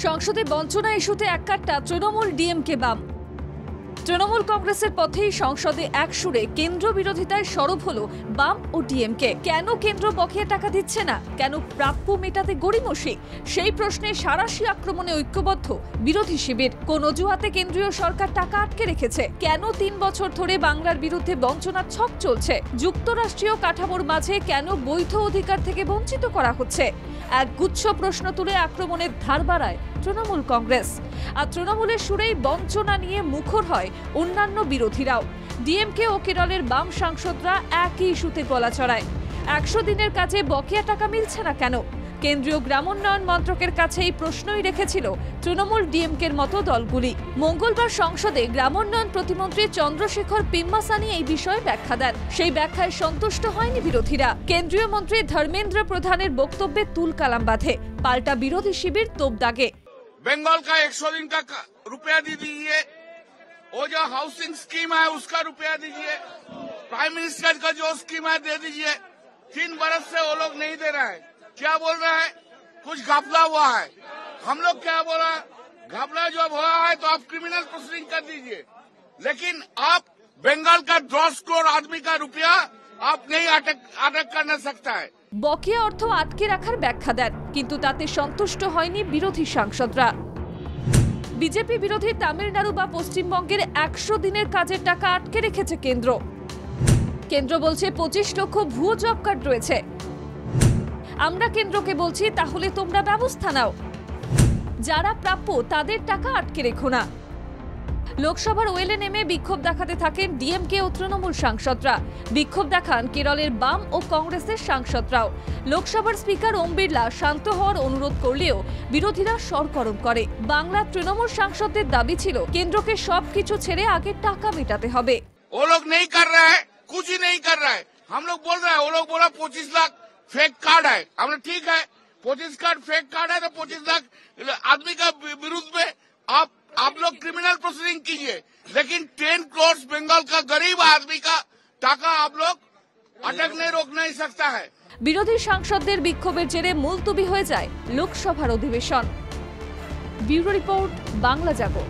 সংসদে বঞ্চনা ইস্যুতে এককাট্টা তৃণমূল ডিএমকে বাম। তৃণমূল কংগ্রেসের পথেই সংসদে এক সুরে কেন্দ্র বিরোধিতায় সরব হলো বাম ও ডিএমকে। কেন কেন্দ্র বকেয়া টাকা দিচ্ছে না, কেন প্রাপ্য মেটাতে গড়িমসি, সেই প্রশ্নে সাঁড়াশি আক্রমণে ঐক্যবদ্ধ বিরোধী শিবির। কোন অজুহাতে কেন্দ্রীয় সরকার টাকা আটকে রেখেছে, কেন ৩ বছর ধরে বাংলার বিরুদ্ধে বঞ্চনার ছক চলছে, যুক্তরাষ্ট্রীয় কাঠামোর মাঝে কেন বৈধ অধিকার থেকে বঞ্চিত করা হচ্ছে, এক গুচ্ছ প্রশ্ন তুলে আক্রমণের ধার বাড়ায় তৃণমূল কংগ্রেস। আর তৃণমূলের সুরেই বঞ্চনা নিয়ে মুখর হয় অন্যান্য বিরোধীরাও। ডিএমকে ও কেরলের বাম সাংসদরা একই ইস্যুতে গলা চড়ায়। ১০০ দিনের কাজে বকেয়া টাকা মিলছে না কেন? কেন্দ্রীয় গ্রামোন্নয়ন মন্ত্রকের কাছে এই প্রশ্নই রেখেছিল তৃণমূল ডিএমকের মতো দলগুলি। মঙ্গলবার সংসদে গ্রামোন্নয়ন প্রতিমন্ত্রী চন্দ্রশেখর পেম্মাসানি এই বিষয়ে ব্যাখ্যা দেন। সেই ব্যাখ্যায় সন্তুষ্ট হয়নি বিরোধীরা। কেন্দ্রীয় মন্ত্রী ধর্মেন্দ্র প্রধানের বক্তব্যে তুলকালাম বাঁধে, পাল্টা বিরোধী শিবির তোপ দাগে। बंगाल का 100 दिन का रुपया दे दीजिए, वो जो हाउसिंग स्कीम है उसका रुपया दीजिए, प्राइम मिनिस्टर का जो स्कीम है दे दीजिए। 3 बरस से वो लोग नहीं दे रहा है। क्या बोल रहा है? कुछ घपला हुआ है। हम लोग क्या बोल रहा है? घपला जब हुआ है तो आप क्रिमिनल प्रोसीडिंग कर दीजिए, लेकिन आप बंगाल का 10 करोड़ आदमी का रुपया आप नहीं अटक कर न सकता है। বকেয়া অর্থ আটকে রাখার ব্যাখ্যা দেন, কিন্তু তাতে সন্তুষ্ট হয়নি বিরোধী সাংসদরা। বিজেপি বিরোধী তামিলনাড়ু বা পশ্চিমবঙ্গের ১০০ দিনের কাজের টাকা আটকে রেখেছে কেন্দ্র। কেন্দ্র বলছে ২৫ লক্ষ ভুয়ো জব কার্ড রয়েছে। আমরা কেন্দ্রকে বলছি, তাহলে তোমরা ব্যবস্থা নাও, যারা প্রাপ্য তাদের টাকা আটকে রেখো না। লোকসভার ওয়েলে নেমে বিক্ষোভ দেখাতে থাকেন ডিএমকে ও তৃণমূল সাংসদরা। বিক্ষোভ দেখান কেরলের বাম ও কংগ্রেসের সাংসদরাও। লোকসভার স্পিকার ওম বিড়লা শান্ত হওয়ার অনুরোধ করলেও বিরোধীরা সরগরম করে। বাংলার তৃণমূল সাংসদদের দাবি ছিল কেন্দ্রকে সবকিছু ছেড়ে আগে টাকা মেটাতে হবে। वो लोग नहीं कर रहा है, कुछ ही नहीं कर रहा है। हम लोग बोल रहे हैं, वो लोग बोला 25 लाख फेक कार्ड है। हमने ठीक है, 25 कार्ड फेक कार्ड है तो 25 लाख आदमी का विरुद्ध में आप लोग क्रिमिनल प्रोसीडिंग कीजिए, लेकिन 10 करोड़ बंगाल का गरीब आदमी का टाका आप लोग अटकने रोक नहीं सकता है। বিরোধী সাংসদদের বিক্ষোভের জেরে মুলতবি হয়ে যায় লোকসভার অধিবেশন। ব্যুরো রিপোর্ট, বাংলা জাগো।